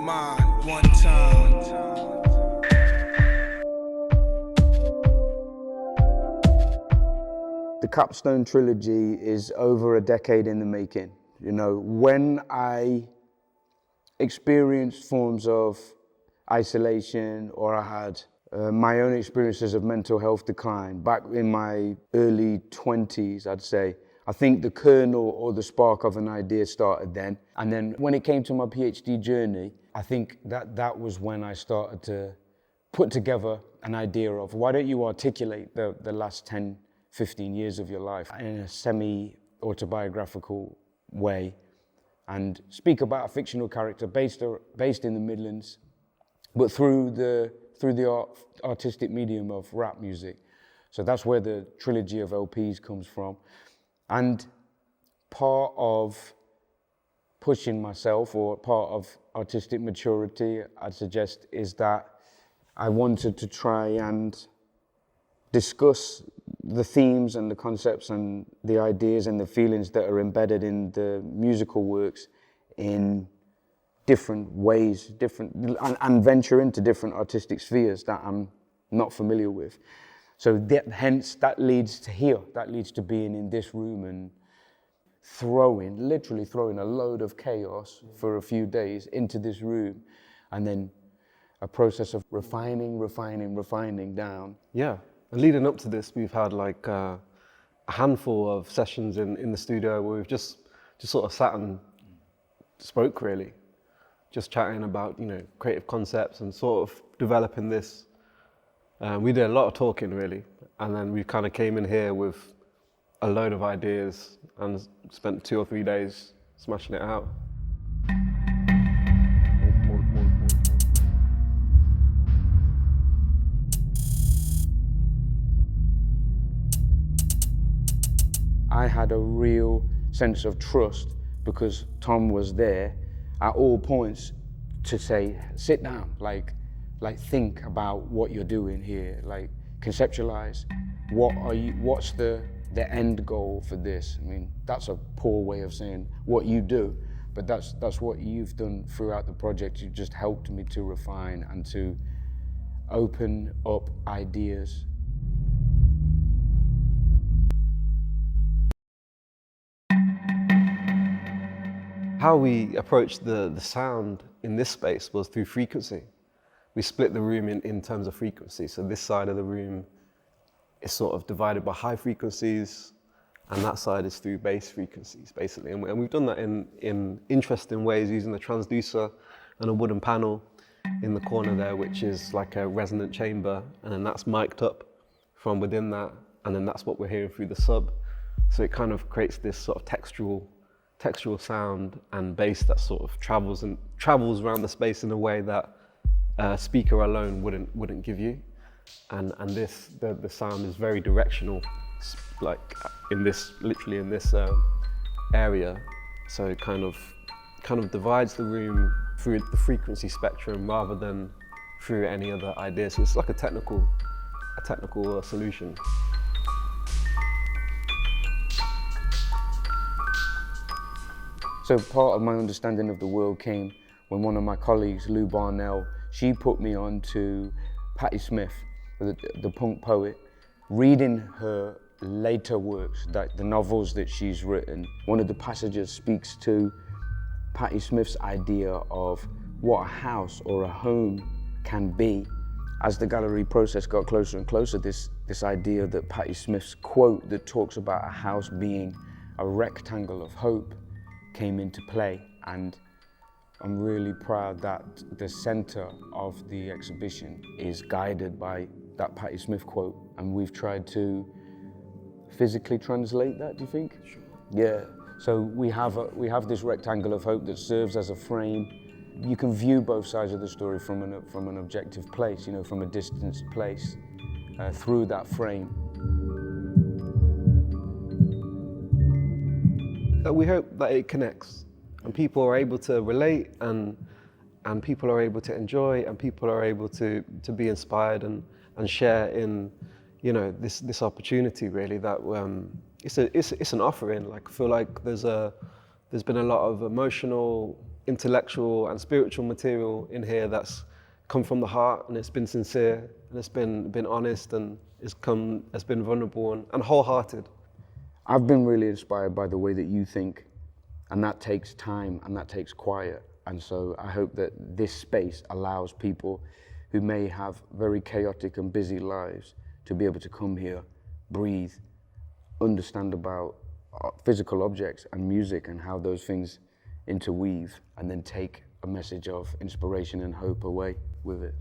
mind one time. The CAPStone trilogy is over a decade in the making. You know, when I experienced forms of isolation or I had my own experiences of mental health decline back in my early 20s, I'd say, I think the kernel or the spark of an idea started then. And then when it came to my PhD journey, I think that was when I started to put together an idea of why don't you articulate the last 10, 15 years of your life in a semi-autobiographical way and speak about a fictional character based in the Midlands, but through the artistic medium of rap music. So that's where the trilogy of LPs comes from. And part of pushing myself, or part of artistic maturity, I'd suggest, is that I wanted to try and discuss the themes and the concepts and the ideas and the feelings that are embedded in the musical works in different ways, and venture into different artistic spheres that I'm not familiar with. So hence that leads to here, that leads to being in this room and literally throwing a load of chaos for a few days into this room, and then a process of refining down. Yeah, and leading up to this, we've had like a handful of sessions in the studio where we've just sort of sat and spoke, really, just chatting about, you know, creative concepts and sort of developing this. We did a lot of talking, really, and then we kind of came in here with a load of ideas and spent 2 or 3 days smashing it out. I had a real sense of trust because Tom was there at all points to say, sit down, like think about what you're doing here, like conceptualize, what's the end goal for this? I mean, that's a poor way of saying what you do, but that's what you've done throughout the project. You just helped me to refine and to open up ideas. How we approached the sound in this space was through frequency. We split the room in terms of frequency. So this side of the room is sort of divided by high frequencies, and that side is through bass frequencies, basically. And we've done that in interesting ways, using the transducer and a wooden panel in the corner there, which is like a resonant chamber, and then that's mic'd up from within that, and then that's what we're hearing through the sub. So it kind of creates this sort of textural sound and bass that sort of travels around the space in a way that a speaker alone wouldn't give you. And the sound is very directional, like literally in this area. So it kind of divides the room through the frequency spectrum rather than through any other idea. So it's like a technical solution. So part of my understanding of the world came when one of my colleagues, Lou Barnell, she put me on to Patti Smith, the punk poet, reading her later works, the novels that she's written. One of the passages speaks to Patti Smith's idea of what a house or a home can be. As the gallery process got closer and closer, this idea that Patti Smith's quote that talks about a house being a rectangle of hope came into play, and I'm really proud that the center of the exhibition is guided by that Patti Smith quote, and we've tried to physically translate that, do you think? Sure. Yeah, so we have this rectangle of hope that serves as a frame. You can view both sides of the story from an objective place, you know, from a distanced place, through that frame. We hope that it connects, and people are able to relate, and people are able to enjoy, and people are able to be inspired and share in, you know, this opportunity, really, that it's an offering. Like, I feel like there's been a lot of emotional intellectual and spiritual material in here that's come from the heart, and it's been sincere, and it's been honest, and it's been vulnerable and wholehearted. I've been really inspired by the way that you think, and that takes time and that takes quiet. And so I hope that this space allows people who may have very chaotic and busy lives to be able to come here, breathe, understand about physical objects and music and how those things interweave, and then take a message of inspiration and hope away with it.